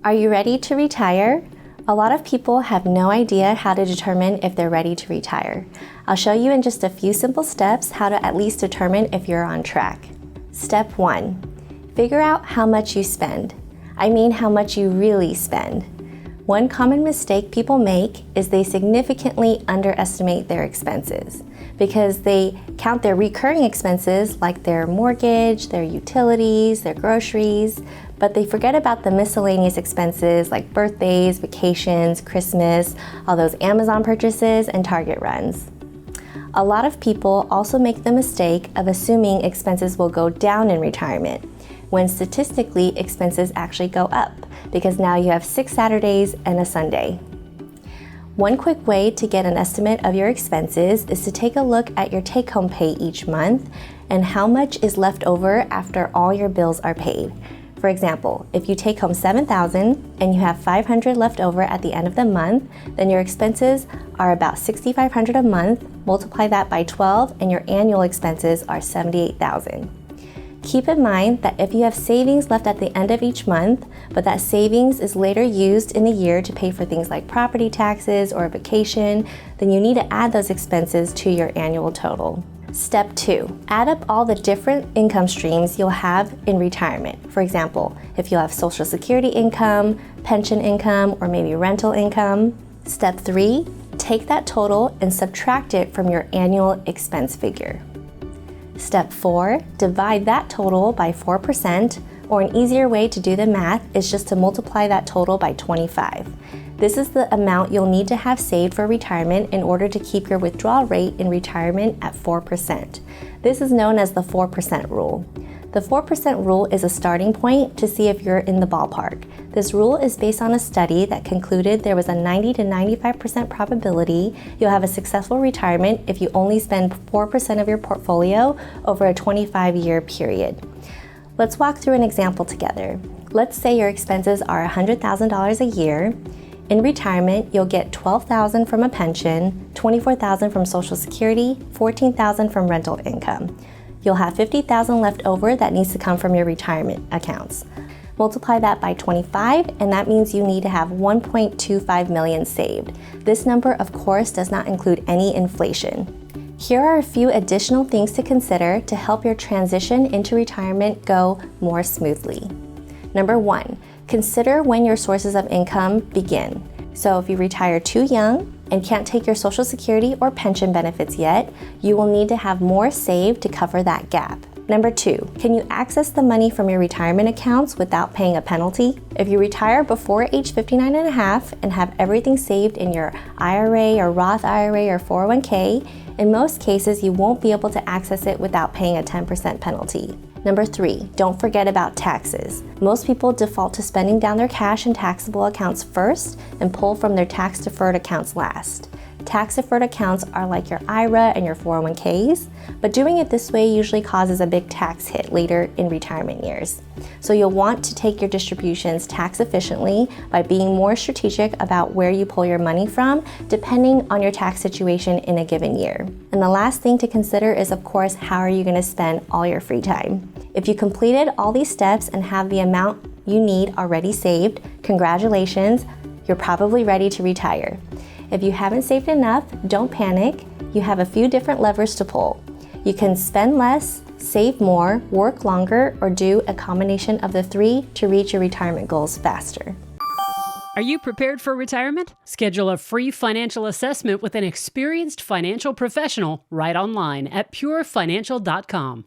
Are you ready to retire? A lot of people have no idea how to determine if they're ready to retire. I'll show you in just a few simple steps how to at least determine if you're on track. Step 1. Figure out how much you spend. I mean how much you really spend. One common mistake people make is they significantly underestimate their expenses because they count their recurring expenses like their mortgage, their utilities, their groceries, but they forget about the miscellaneous expenses like birthdays, vacations, Christmas, all those Amazon purchases, and Target runs. A lot of people also make the mistake of assuming expenses will go down in retirement, when statistically expenses actually go up because now you have 6 Saturdays and a Sunday. One quick way to get an estimate of your expenses is to take a look at your take-home pay each month and how much is left over after all your bills are paid. For example, if you take home $7,000 and you have $500 left over at the end of the month, then your expenses are about $6,500 a month. Multiply that by 12 and your annual expenses are $78,000. Keep in mind that if you have savings left at the end of each month, but that savings is later used in the year to pay for things like property taxes or a vacation, then you need to add those expenses to your annual total. Step 2. Add up all the different income streams you'll have in retirement. For example, if you'll have Social Security income, pension income, or maybe rental income. Step 3. Take that total and subtract it from your annual expense figure. Step 4, divide that total by 4%, or an easier way to do the math is just to multiply that total by 25. This is the amount you'll need to have saved for retirement in order to keep your withdrawal rate in retirement at 4%. This is known as the 4% rule. The 4% rule is a starting point to see if you're in the ballpark. This rule is based on a study that concluded there was a 90 to 95% probability you'll have a successful retirement if you only spend 4% of your portfolio over a 25-year period. Let's walk through an example together. Let's say your expenses are $100,000 a year. In retirement, you'll get $12,000 from a pension, $24,000 from Social Security, $14,000 from rental income. You'll have $50,000 left over that needs to come from your retirement accounts. Multiply that by 25, and that means you need to have $1.25 million saved. This number, of course, does not include any inflation. Here are a few additional things to consider to help your transition into retirement go more smoothly. Number 1, consider when your sources of income begin. So if you retire too young and can't take your Social Security or pension benefits yet, you will need to have more saved to cover that gap. Number 2, can you access the money from your retirement accounts without paying a penalty? If you retire before age 59 and a half and have everything saved in your IRA or Roth IRA or 401k, in most cases you won't be able to access it without paying a 10% penalty. Number 3, don't forget about taxes. Most people default to spending down their cash in taxable accounts first and pull from their tax-deferred accounts last. Tax-deferred accounts are like your IRA and your 401ks, but doing it this way usually causes a big tax hit later in retirement years. So you'll want to take your distributions tax efficiently by being more strategic about where you pull your money from, depending on your tax situation in a given year. And the last thing to consider is, of course, how are you going to spend all your free time? If you completed all these steps and have the amount you need already saved, congratulations, you're probably ready to retire. If you haven't saved enough, don't panic. You have a few different levers to pull. You can spend less, save more, work longer, or do a combination of the 3 to reach your retirement goals faster. Are you prepared for retirement? Schedule a free financial assessment with an experienced financial professional right online at purefinancial.com.